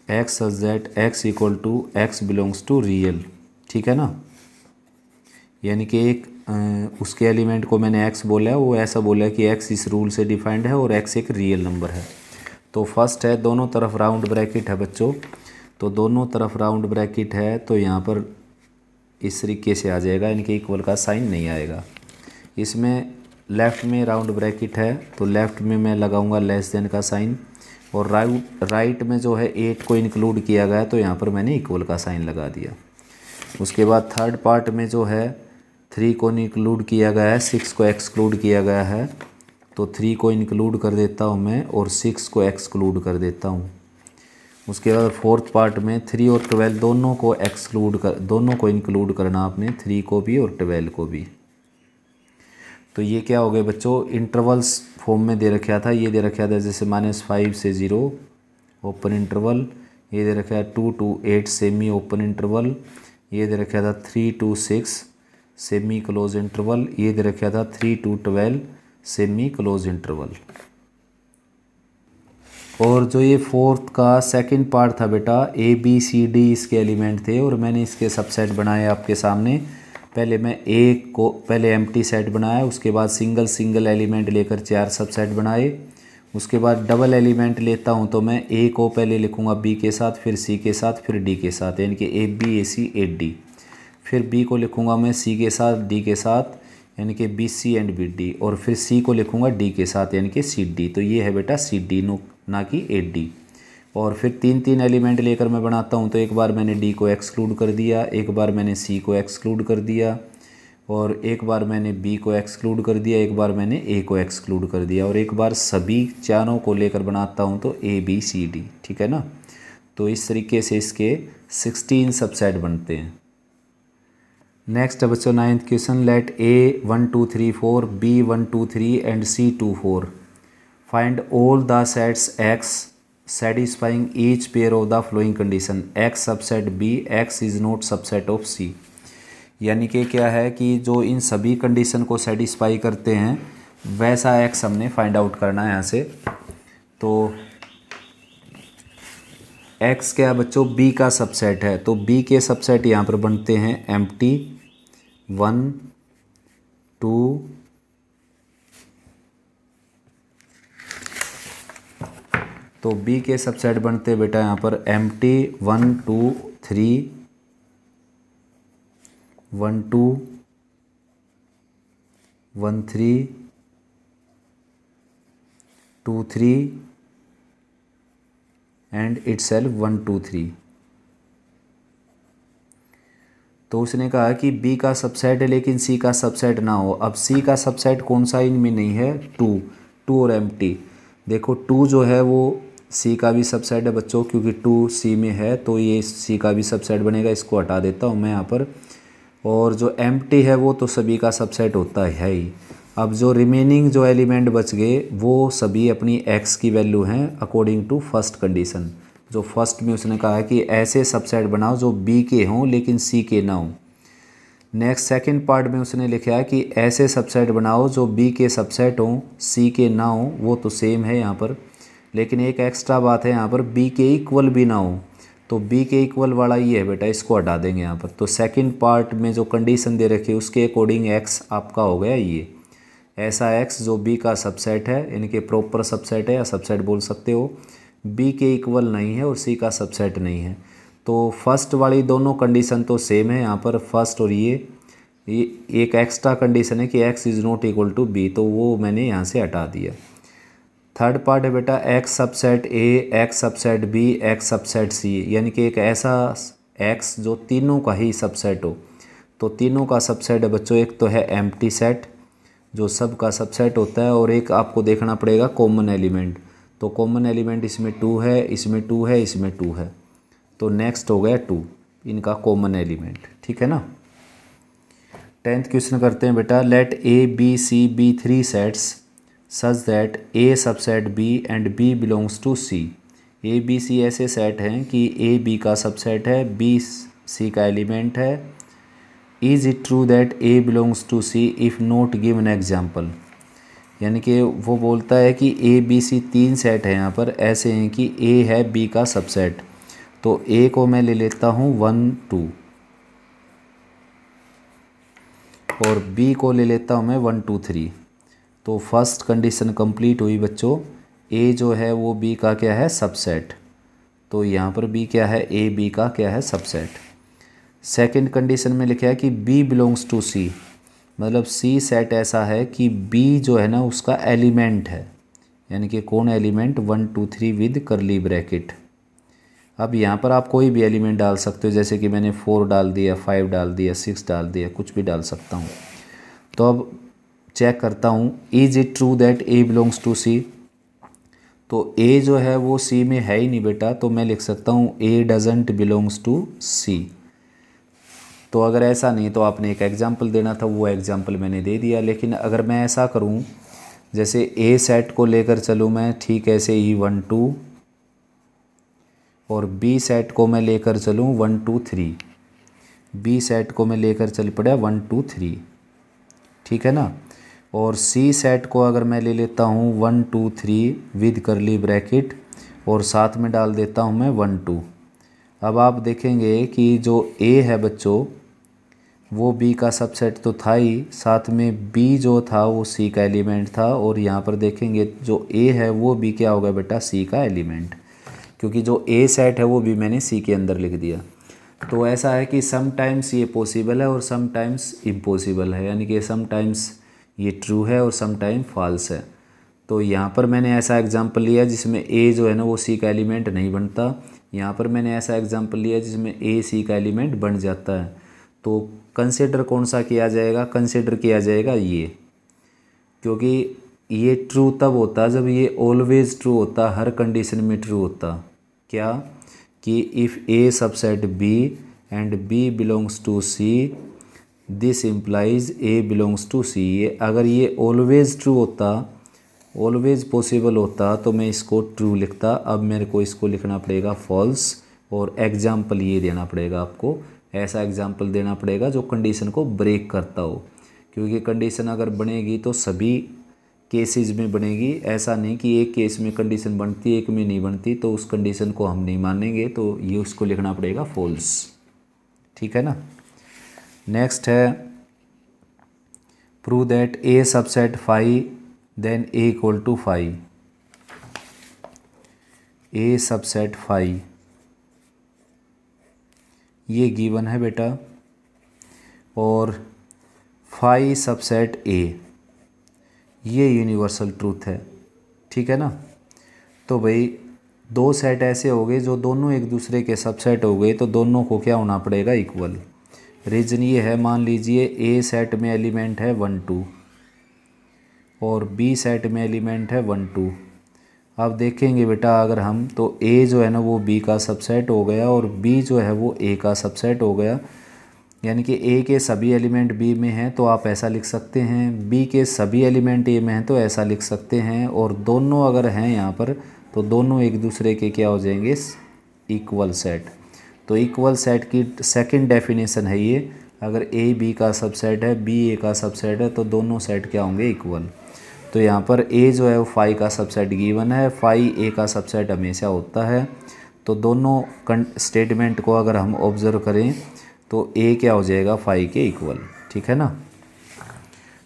x such that x equal to x belongs to real, ठीक है ना। यानी कि एक उसके element को मैंने x बोला है, वो ऐसा बोला है कि एक्स इस रूल से डिफाइंड है और एक्स एक रियल नंबर है। तो फर्स्ट है, दोनों तरफ राउंड ब्रैकेट है बच्चों, तो दोनों तरफ राउंड ब्रैकेट है तो यहाँ पर इस तरीके से आ जाएगा, यानी कि इक्वल का साइन नहीं आएगा। इसमें लेफ़्ट में राउंड ब्रैकेट है तो लेफ़्ट में मैं लगाऊंगा लेस देन का साइन, और राइट में जो है 8 को इंक्लूड किया गया है तो यहाँ पर मैंने इक्वल का साइन लगा दिया। उसके बाद थर्ड पार्ट में जो है 3 को इंक्लूड किया गया है, 6 को एक्सक्लूड किया गया है, तो 3 को इंक्लूड कर देता हूँ मैं और 6 को एक्सक्लूड कर देता हूँ। उसके बाद फोर्थ पार्ट में 3 और 12 दोनों को इंक्लूड करना आपने, 3 को भी और 12 को भी। तो ये क्या हो गया बच्चों, इंटरवल्स फॉर्म में दे रखा था, ये दे रखा था जैसे -5 से 0 ओपन इंटरवल, ये दे रखा है 2 to 8 सेमी ओपन इंटरवल, ये दे रखा था 3 to 6 सेमी क्लोज इंटरवल, ये दे रखा था 3 to 12 सेमी क्लोज इंटरवल। और जो ये फोर्थ का सेकंड पार्ट था बेटा, ABCD इसके एलिमेंट थे और मैंने इसके सबसेट बनाए आपके सामने। पहले मैं पहले एम्प्टी सेट बनाया, उसके बाद सिंगल एलिमेंट लेकर 4 सबसेट बनाए, उसके बाद डबल एलिमेंट लेता हूँ तो मैं A को पहले लिखूँगा B के साथ, फिर C के साथ, फिर D के साथ, यानी कि AB AC AD। फिर B को लिखूँगा मैं C के साथ D के साथ, यानी कि BC एंड BD, और फिर C को लिखूँगा D के साथ यानी कि CD। तो ये है बेटा CD ना कि AD। और फिर 3 एलिमेंट लेकर मैं बनाता हूँ, तो एक बार मैंने D को एक्सक्लूड कर दिया, एक बार मैंने C को एक्सक्लूड कर दिया, और एक बार मैंने B को एक्सक्लूड कर दिया, एक बार मैंने A को एक्सक्लूड कर दिया, और एक बार सभी चारों को लेकर बनाता हूँ तो ABCD, ठीक है ना। तो इस तरीके से इसके 16 सबसेट बनते हैं। नेक्स्ट है बच्चों 9th question, let A 1 2 3 4 B 1 2 3 and C 2 4 find all the sets X satisfying each pair of the following condition, X subset B, X is not subset of C। यानी कि क्या है कि जो इन सभी कंडीशन को सेटिस्फाई करते हैं वैसा X हमने फाइंड आउट करना है यहाँ से। तो X क्या है बच्चों, B का सबसेट है, तो B के सबसेट यहाँ पर बनते हैं एम्प्टी 1 2 तो B के सबसेट बनते बेटा यहाँ पर एम्प्टी 1 2 3 1 2 1 3 2 3 एंड इटसेल्फ 1 2 3। तो उसने कहा कि B का सबसेट है लेकिन C का सबसेट ना हो। अब C का सबसेट कौन सा इनमें नहीं है, 2 और एम्प्टी। देखो 2 जो है वो C का भी सबसेट है बच्चों, क्योंकि 2 C में है तो ये C का भी सबसेट बनेगा, इसको हटा देता हूँ मैं यहाँ पर। और जो एम्प्टी है वो तो सभी का सबसेट होता है ही। अब जो रिमेनिंग जो एलिमेंट बच गए वो सभी अपनी X की वैल्यू हैं अकॉर्डिंग टू फर्स्ट कंडीशन। जो फर्स्ट में उसने कहा है कि ऐसे सबसेट बनाओ जो B के हों लेकिन C के ना हों। नेक्स्ट सेकंड पार्ट में उसने लिखा है कि ऐसे सबसेट बनाओ जो B के सबसेट हों C के ना हों। वो तो सेम है यहाँ पर, लेकिन एक एक्स्ट्रा बात है यहाँ पर, B के इक्वल भी ना हो। तो B के इक्वल वाला ये है बेटा, इसको हटा देंगे यहाँ पर। तो सेकंड पार्ट में जो कंडीशन दे रखी है उसके अकॉर्डिंग X आपका हो गया ये ऐसा X जो B का सबसेट है, यानी कि प्रॉपर सबसेट है या सबसेट बोल सकते हो, B के इक्वल नहीं है और C का सबसेट नहीं है। तो फर्स्ट वाली दोनों कंडीशन तो सेम है यहाँ पर, फर्स्ट और ये एक एक्स्ट्रा कंडीशन है कि X is not equal to B, तो वो मैंने यहाँ से हटा दिया। थर्ड पार्ट है बेटा X subset A, X subset B, X subset C, यानी कि एक ऐसा X जो तीनों का ही सबसेट हो। तो तीनों का सबसेट है बच्चों, एक तो है एम्प्टी सेट जो सब का सबसेट होता है, और एक आपको देखना पड़ेगा कॉमन एलिमेंट। तो कॉमन एलिमेंट इसमें 2 है, इसमें 2 है, इसमें 2 है, तो नेक्स्ट हो गया 2 इनका कॉमन एलिमेंट, ठीक है ना। 10th क्वेश्चन करते हैं बेटा, let A B C be 3 sets such that A subset B and B belongs to C। A B C ऐसे सेट हैं कि A B का सबसेट है, B C का एलिमेंट है। Is it true that A belongs to C if not given example. यानी कि वो बोलता है कि ए बी सी 3 सेट है यहाँ पर, ऐसे हैं कि ए है बी का सबसेट। तो ए को मैं ले लेता हूँ 1 2 और बी को ले लेता हूँ मैं 1 2 3। तो फर्स्ट कंडीशन कंप्लीट हुई बच्चों। ए जो है वो बी का क्या है, सबसेट। तो यहाँ पर बी क्या है, ए बी का क्या है, सबसेट। सेकंड कंडीशन में लिखा है कि बी बिलोंग्स टू सी, मतलब सी सेट ऐसा है कि बी जो है ना उसका एलिमेंट है। यानी कि कौन एलिमेंट, 1 2 3 विद करली ब्रैकेट। अब यहाँ पर आप कोई भी एलिमेंट डाल सकते हो, जैसे कि मैंने 4 डाल दिया, 5 डाल दिया, 6 डाल दिया, कुछ भी डाल सकता हूँ। तो अब चेक करता हूँ, is it true that A belongs to C. तो ए जो है वो सी में है ही नहीं बेटा, तो मैं लिख सकता हूँ ए डजंट बिलोंग्स टू सी। तो अगर ऐसा नहीं तो आपने एक एग्जाम्पल देना था, वो एग्जाम्पल मैंने दे दिया। लेकिन अगर मैं ऐसा करूँ, जैसे ए सेट को लेकर चलूँ मैं, ठीक ऐसे ही 1 2, और बी सेट को मैं लेकर चलूँ 1 2 3, बी सेट को मैं लेकर चल पड़ा 1 2 3, ठीक है ना। और सी सेट को अगर मैं ले लेता हूँ 1 2 3 विद करली ब्रैकेट, और साथ में डाल देता हूँ मैं 1 2। अब आप देखेंगे कि जो ए है बच्चों वो बी का सबसेट तो था ही, साथ में बी जो था वो सी का एलिमेंट था, और यहाँ पर देखेंगे जो ए है वो भी क्या होगा बेटा, सी का एलिमेंट, क्योंकि जो ए सेट है वो भी मैंने सी के अंदर लिख दिया। तो ऐसा है कि समटाइम्स ये पॉसिबल है और समटाइम्स इम्पॉसिबल है, यानी कि समटाइम्स ये ट्रू है और समटाइम फॉल्स है। तो यहाँ पर मैंने ऐसा एग्जांपल लिया जिसमें ए जो है ना वो सी का एलिमेंट नहीं बनता, यहाँ पर मैंने ऐसा एग्जांपल लिया जिसमें ए सी का एलिमेंट बन जाता है। तो कंसिडर कौन सा किया जाएगा, कंसिडर किया जाएगा ये, क्योंकि ये ट्रू तब होता जब ये ऑलवेज ट्रू होता, हर कंडीशन में ट्रू होता। क्या कि if A subset B and B belongs to C, this implies A belongs to C. ये अगर ये ऑलवेज ट्रू होता, ऑलवेज पॉसिबल होता, तो मैं इसको ट्रू लिखता। अब मेरे को इसको लिखना पड़ेगा फॉल्स, और एग्जाम्पल ये देना पड़ेगा आपको, ऐसा एग्जाम्पल देना पड़ेगा जो कंडीशन को ब्रेक करता हो, क्योंकि कंडीशन अगर बनेगी तो सभी केसेस में बनेगी। ऐसा नहीं कि एक केस में कंडीशन बनती है एक में नहीं बनती, तो उस कंडीशन को हम नहीं मानेंगे, तो ये उसको लिखना पड़ेगा फॉल्स, ठीक है ना। नेक्स्ट है prove that A subset 5 then A equal to 5। A subset 5 ये गिवन है बेटा, और 5 सबसेट ए ये यूनिवर्सल ट्रूथ है, ठीक है ना। तो भाई दो सेट ऐसे हो गए जो दोनों एक दूसरे के सबसेट हो गए, तो दोनों को क्या होना पड़ेगा, इक्वल। रीज़न ये है, मान लीजिए ए सेट में एलिमेंट है 1 2 और बी सेट में एलिमेंट है 1 2। अब देखेंगे बेटा अगर हम, तो ए जो है ना वो बी का सबसेट हो गया और बी जो है वो ए का सबसेट हो गया, यानी कि ए के सभी एलिमेंट बी में हैं तो आप ऐसा लिख सकते हैं, बी के सभी एलिमेंट ए में हैं तो ऐसा लिख सकते हैं, और दोनों अगर हैं यहाँ पर तो दोनों एक दूसरे के क्या हो जाएंगे, इक्वल सेट। तो इक्वल सेट की सेकंड डेफिनेशन है ये, अगर ए बी का सबसेट है, बी ए का सबसेट है, तो दोनों सेट क्या होंगे, इक्वल। तो यहाँ पर ए जो है वो 5 का सबसेट गिवन है, 5 ए का सबसेट हमेशा होता है। तो दोनों स्टेटमेंट को अगर हम ऑब्जर्व करें तो ए क्या हो जाएगा, 5 के इक्वल, ठीक है ना।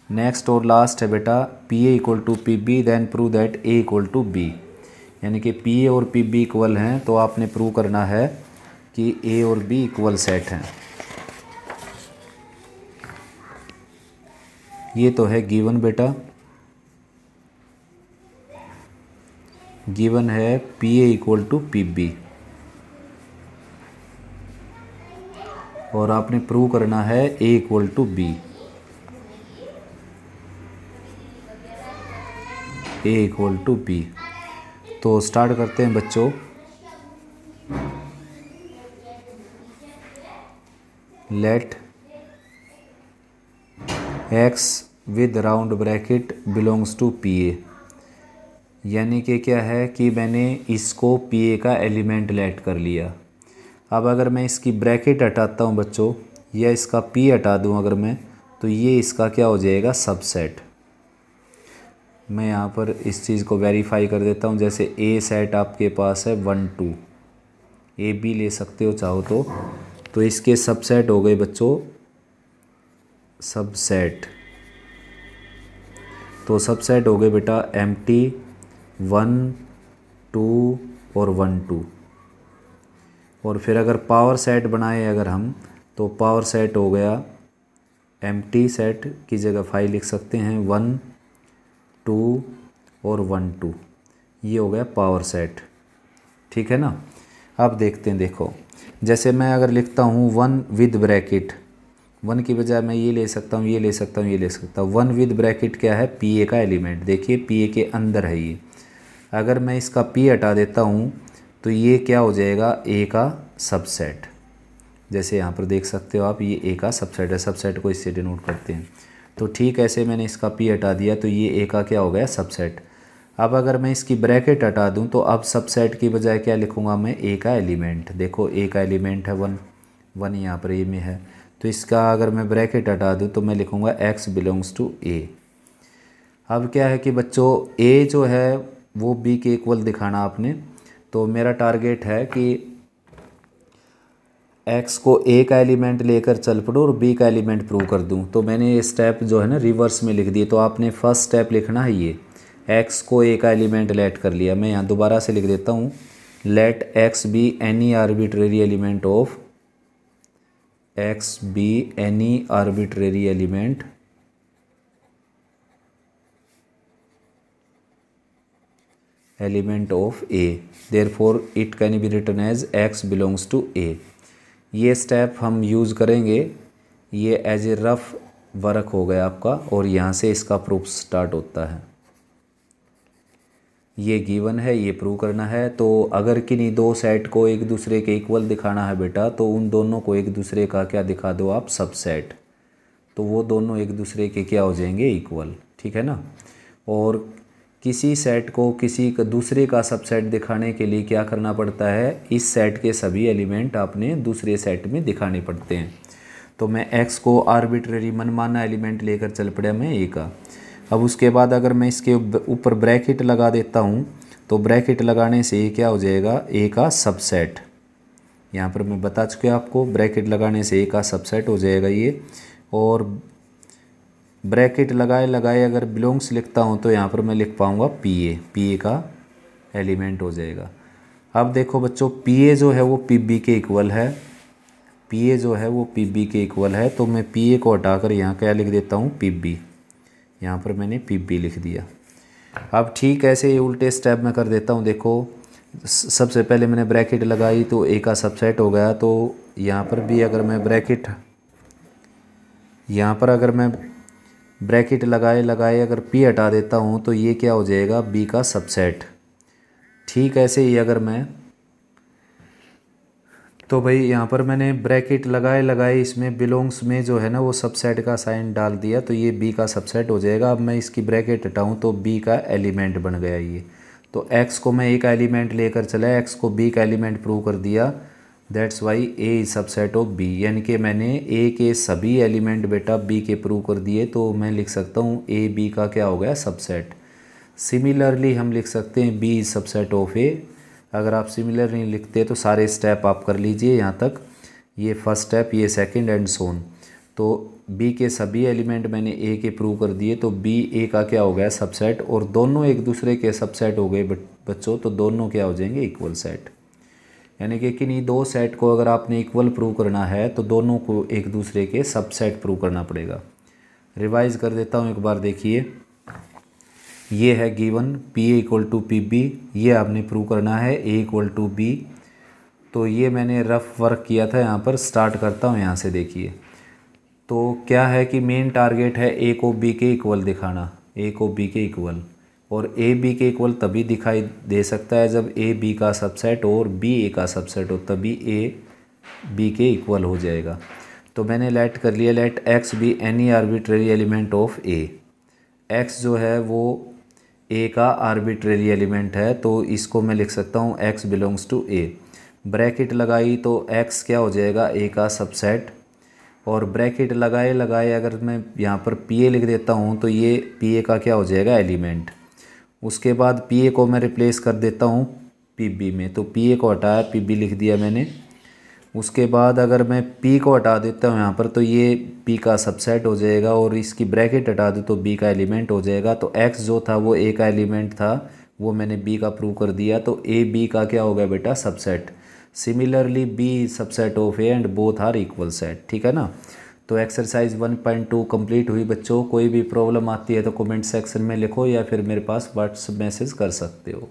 नेक्स्ट और लास्ट है बेटा, P A equal to P B then prove that A equal to B. यानी कि पी ए और पी बी इक्वल हैं, तो आपने प्रूव करना है कि ए और बी इक्वल सेट हैं। ये तो है गिवन बेटा, गिवन है P A equal to P B, और आपने प्रूव करना है A equal to B. A equal to B. तो स्टार्ट करते हैं बच्चों। Let X with round bracket belongs to P A. यानी कि क्या है कि मैंने इसको पी ए का एलिमेंट लेट कर लिया। अब अगर मैं इसकी ब्रैकेट हटाता हूँ बच्चों, या इसका पी हटा दूँ अगर मैं, तो ये इसका क्या हो जाएगा, सबसेट। मैं यहाँ पर इस चीज़ को वेरीफाई कर देता हूँ। जैसे ए सेट आपके पास है 1 2, ए बी ले सकते हो चाहो तो इसके सबसेट हो गए बच्चों सबसेट। तो सबसेट हो गए बेटा एम्प्टी 1 2 और 1 2। और फिर अगर पावर सेट बनाए अगर हम, तो पावर सेट हो गया एम्प्टी सेट की जगह 5 लिख सकते हैं 1 2 और 1 2। ये हो गया पावर सेट, ठीक है ना। अब देखते हैं, देखो जैसे मैं अगर लिखता हूँ 1 विद ब्रैकेट, 1 की बजाय मैं ये ले सकता हूँ, ये ले सकता हूँ, ये ले सकता हूँ। 1 विद ब्रैकेट क्या है, पी ए का एलिमेंट। देखिए पी ए के अंदर है ये। अगर मैं इसका पी हटा देता हूँ तो ये क्या हो जाएगा, ए का सबसेट। जैसे यहाँ पर देख सकते हो आप, ये ए का सबसेट है। सबसेट को इससे डिनोट करते हैं। तो ठीक ऐसे मैंने इसका पी हटा दिया तो ये ए का क्या हो गया, सबसेट। अब अगर मैं इसकी ब्रैकेट हटा दूं तो अब सबसेट की बजाय क्या लिखूंगा मैं, ए का एलिमेंट। देखो ए का एलिमेंट है 1, 1 यहाँ पर ए में है। तो इसका अगर मैं ब्रैकेट हटा दूं तो मैं लिखूंगा x बिलोंग्स टू ए। अब क्या है कि बच्चों ए जो है वो बी के इक्वल दिखाना आपने। तो मेरा टारगेट है कि x को ए का एलिमेंट लेकर चल पड़ो और b का एलिमेंट प्रूव कर दूं। तो मैंने ये स्टेप जो है ना रिवर्स में लिख दिए। तो आपने फर्स्ट स्टेप लिखना है ये, x को a का एलिमेंट लेट कर लिया। मैं यहाँ दोबारा से लिख देता हूँ, let x be any arbitrary element of, x be any arbitrary element of a, therefore it can be written as x belongs to a। ये स्टेप हम यूज़ करेंगे, ये एज ए रफ वर्क हो गया आपका। और यहाँ से इसका प्रूफ स्टार्ट होता है। ये गिवन है, ये प्रूव करना है। तो अगर किन्हीं दो सेट को एक दूसरे के इक्वल दिखाना है बेटा, तो उन दोनों को एक दूसरे का क्या दिखा दो आप, सबसेट। तो वो दोनों एक दूसरे के क्या हो जाएंगे, इक्वल, ठीक है ना। और किसी सेट को किसी का दूसरे का सबसेट दिखाने के लिए क्या करना पड़ता है, इस सेट के सभी एलिमेंट आपने दूसरे सेट में दिखाने पड़ते हैं। तो मैं x को आर्बिट्रेरी मनमाना एलिमेंट लेकर चल पड़ा मैं a का। अब उसके बाद अगर मैं इसके ऊपर ब्रैकेट लगा देता हूँ तो ब्रैकेट लगाने से ये क्या हो जाएगा, a का सबसेट। यहाँ पर मैं बता चुका आपको, ब्रैकेट लगाने से a का सबसेट हो जाएगा ये। और ब्रैकेट लगाए लगाए अगर बिलोंग्स लिखता हूँ तो यहाँ पर मैं लिख पाऊँगा पी ए का एलिमेंट हो जाएगा। अब देखो बच्चों, पी ए जो है वो पी बी के इक्वल है, पी ए जो है वो पी बी के इक्वल है। तो मैं पी ए को हटाकर यहाँ क्या लिख देता हूँ, पी बी। यहाँ पर मैंने पी बी लिख दिया। अब ठीक ऐसे ही उल्टे स्टेप में कर देता हूँ। देखो सबसे पहले मैंने ब्रैकेट लगाई तो ए का सबसेट हो गया। तो यहाँ पर भी अगर मैं ब्रैकेट, यहाँ पर अगर मैं ब्रैकेट लगाए लगाए अगर पी हटा देता हूँ तो ये क्या हो जाएगा, बी का सबसेट। ठीक ऐसे ही अगर मैं, तो भाई यहाँ पर मैंने ब्रैकेट लगाए लगाए इसमें बिलोंग्स में जो है ना वो सबसेट का साइन डाल दिया, तो ये बी का सबसेट हो जाएगा। अब मैं इसकी ब्रैकेट हटाऊँ तो बी का एलिमेंट बन गया ये। तो x को मैं ए का एलिमेंट लेकर चला, x को b का एलिमेंट प्रूव कर दिया। That's why a is subset of b। यानी कि मैंने a के सभी एलिमेंट बेटा b के प्रूव कर दिए। तो मैं लिख सकता हूँ a b का क्या हो गया, सबसेट। सिमिलरली हम लिख सकते हैं b is subset of a। अगर आप सिमिलर नहीं लिखते तो सारे स्टेप आप कर लीजिए यहाँ तक, ये फर्स्ट स्टेप, ये सेकंड एंड सोन। तो b के सभी एलिमेंट मैंने a के प्रूव कर दिए तो b a का क्या हो गया, सबसेट। और दोनों एक दूसरे के सबसेट हो गए बच्चों, तो दोनों क्या हो जाएंगे, इक्वल सेट। यानी कि किन्हीं दो सेट को अगर आपने इक्वल प्रूव करना है तो दोनों को एक दूसरे के सबसेट प्रूव करना पड़ेगा। रिवाइज कर देता हूँ एक बार, देखिए ये है given P A equal to P B, ये आपने प्रूव करना है ए इक्वल टू बी। तो ये मैंने रफ वर्क किया था, यहाँ पर स्टार्ट करता हूँ यहाँ से। देखिए तो क्या है कि मेन टारगेट है ए को बी के इक्वल दिखाना, ए को बी के इक्वल। और ए बी के इक्वल तभी दिखाई दे सकता है जब ए बी का सबसेट और बी ए का सबसेट हो, तभी ए बी के इक्वल हो जाएगा। तो मैंने लेट कर लिया, let x be any arbitrary element of A. X जो है वो ए का आर्बिट्रेरी एलिमेंट है, तो इसको मैं लिख सकता हूँ x belongs to A. Bracket लगाई तो एक्स क्या हो जाएगा, ए का सबसेट। और ब्रैकेट लगाए लगाए अगर मैं यहाँ पर पी ए लिख देता हूँ तो ये पी ए का क्या हो जाएगा, एलिमेंट। उसके बाद पी ए को मैं रिप्लेस कर देता हूँ पी बी में, तो पी ए को हटाया पी बी लिख दिया मैंने। उसके बाद अगर मैं पी को हटा देता हूँ यहाँ पर तो ये पी का सबसेट हो जाएगा, और इसकी ब्रैकेट हटा दूँ तो बी का एलिमेंट हो जाएगा। तो एक्स जो था वो ए का एलिमेंट था, वो मैंने बी का प्रूव कर दिया, तो ए बी का क्या हो गया बेटा, subset. Similarly B subset of A and both are equal set, ठीक है ना। तो एक्सरसाइज 1.2 कंप्लीट हुई बच्चों। कोई भी प्रॉब्लम आती है तो कमेंट सेक्शन में लिखो या फिर मेरे पास व्हाट्सएप मैसेज कर सकते हो।